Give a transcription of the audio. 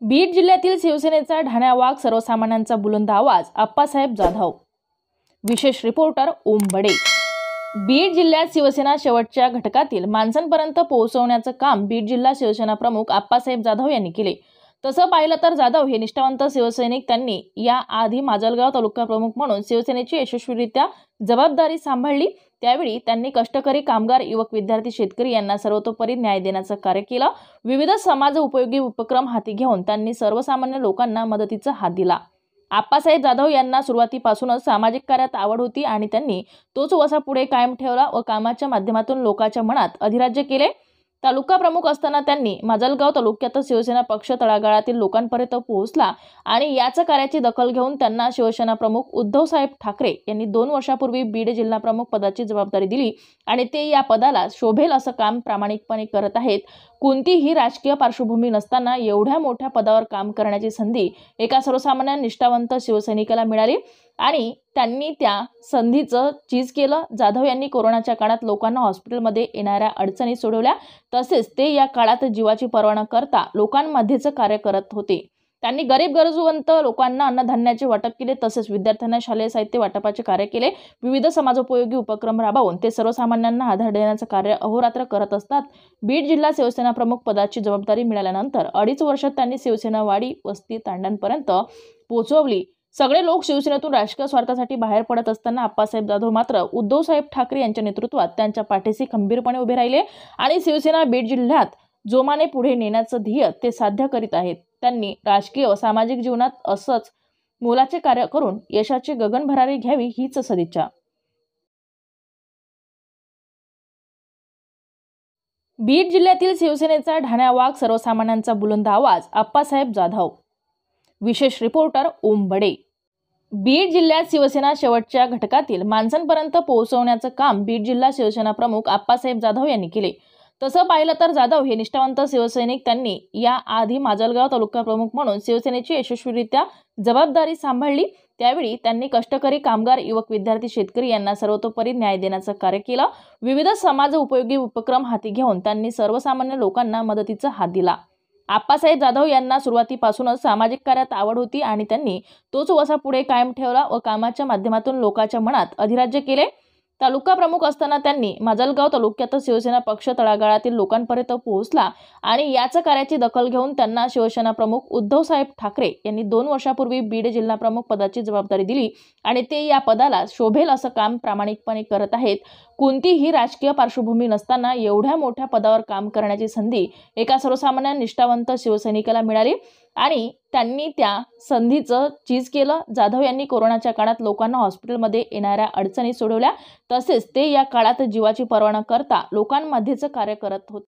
बीड जिल्ह्यातील शिवसेनेचा ढाण्या वाघ, सर्वसामान्यांचा बुलंद आवाज, आप्पासाहेब जाधव। विशेष रिपोर्टर ओम बडे। बीड जिल्ह्यात शिवसेना शेवटच्या घटकातील माणसांपर्यंत पोहोचवण्याचं काम बीड जिल्हा शिवसेना प्रमुख आप्पासाहेब जाधव यांनी केले। तसं पाहिलं तर जाधव हे निष्ठावंत शिवसैनिक। त्यांनी या आधी माजलगाव तालुका प्रमुख म्हणून शिवसेनेची यशस्वीरित्या जबाबदारी सांभाळली। त्यावेळी त्यांनी कष्टकरी कामगार, युवक, विद्यार्थी, शेतकरी यांना सर्वतोपरी न्याय देण्याचं कार्य केलं। विविध समाज उपयोगी उपक्रम हाती घेऊन त्यांनी सर्वसामान्य लोकांना मदतीचा हात दिला। आप्पासाहेब जाधव यांना सुरुवातीपासूनच सामाजिक कार्यात आवड होती आणि त्यांनी तोच वसा पुढे कायम ठेवला व कामाच्या माध्यमातून लोकांच्या मनात अधिराज्य केले। तालुका प्रमुख असताना त्यांनी माजलगाव तालुक्यात शिवसेना पक्ष तळागाळातील लोकांपर्यंत पोहोचला आणि याच कार्याची दखल घेऊन त्यांना शिवसेना प्रमुख उद्धवसाहेब ठाकरे यांनी 2 वर्षापूर्वी बीड जिल्हा प्रमुख पदाची जबाबदारी दिली आणि ते या पदाला शोभेल असं काम प्रामाणिकपणे करत आहेत। कोणतीही राजकीय पार्श्वभूमी नसताना एवढ्या मोठ्या पदावर काम करण्याची संधी एका सर्वसामान्य निष्ठावंत शिवसैनिकाला मिळाली आणि त्यांनी त्या संधीचं चीज केलं। जाधव यांनी कोरोनाच्या काळात लोकांना हॉस्पिटलमध्ये येणाऱ्या अडचणी सोडवल्या। तसेच ते या काळात जीवाची पर्वा न करता लोकांमध्येच कार्य करत होते। त्यांनी गरीब गरजूवंत लोकांना अन्नधान्याचे वाटप केले। तसेच विद्यार्थ्यांना शालेय साहित्य वाटपाचे कार्य केले। विविध समाजोपयोगी उपक्रम राबवून ते सर्वसामान्यांना आधार देण्याचे कार्य अहोरात्र करत असतात। बीड जिल्हा शिवसेना प्रमुख पदाची जबाबदारी मिळाल्यानंतर 2.5 वर्षात त्यांनी शिवसेना वाडी, वस्ती, तांड्यांपर्यंत पोहोचवली। सगळे लोक शिवसेनेतून राजकीय स्वार्थासाठी बाहेर पडत असताना आप्पासाहेब जाधव मात्र उद्धवसाहेब ठाकरे यांच्या नेतृत्वात त्यांच्या पाठीशी खंबीरपणे उभे राहिले आणि शिवसेना बीड जिल्ह्यात जोमाने पुढे नेण्याचं ध्येय ते साध्य करीत आहेत। त्यांनी राजकीय व सामाजिक जीवनात असंच मोलाचे कार्य करून यशाची गगनभरारी घ्यावी हीच सदिच्छा। बीड जिल्ह्यातील शिवसेनेचा ढाण्या वाघ, सर्वसामान्यांचा बुलंद आवाज, आप्पासाहेब जाधव। विशेष रिपोर्टर ओम बडे। बीड जिल्ह्यात शिवसेना शेवटच्या घटकातील माणसांपर्यंत पोहोचवण्याचं काम बीड जिल्हा शिवसेना प्रमुख आप्पासाहेब जाधव यांनी केले। तसं पाहिलं तर जाधव हे निष्ठावंत शिवसैनिक। त्यांनी या आधी माजलगाव तालुका प्रमुख म्हणून शिवसेनेची यशस्वीरित्या जबाबदारी सांभाळली। त्यावेळी त्यांनी कष्टकरी कामगार, युवक, विद्यार्थी, शेतकरी यांना सर्वतोपरी न्याय देण्याचं कार्य केलं। विविध समाज उपयोगी उपक्रम हाती घेऊन त्यांनी सर्वसामान्य लोकांना मदतीचा हात दिला। आप्पासाहेब जाधव यांना सुरुवातीपासूनच सामाजिक कार्यात आवड होती आणि त्यांनी तोच वसा पुढे कायम ठेवला व कामाच्या माध्यमातून लोकांच्या मनात अधिराज्य केले। तालुका प्रमुख असताना त्यांनी माजलगाव तालुक्यात शिवसेना पक्ष तळागाळातील लोकांपर्यंत पोहोचला आणि याच कार्याची दखल घेऊन त्यांना शिवसेना प्रमुख उद्धवसाहेब ठाकरे यांनी 2 वर्षापूर्वी बीड जिल्हा प्रमुख पदाची जबाबदारी दिली आणि ते या पदाला शोभेल असं काम प्रामाणिकपणे करत आहेत। कोणतीही राजकीय पार्श्वभूमी नसताना एवढ्या मोठ्या पदावर काम करण्याची संधी एका सर्वसामान्य निष्ठावंत शिवसैनिकाला मिळाली आणि त्यांनी त्या संधीचं चीज केलं। जाधव यांनी कोरोनाच्या काळात लोकांना हॉस्पिटलमध्ये येणाऱ्या अडचणी सोडवल्या। तसेच ते या काळात जीवाची पर्वा न करता लोकांमध्येच कार्य करत होते।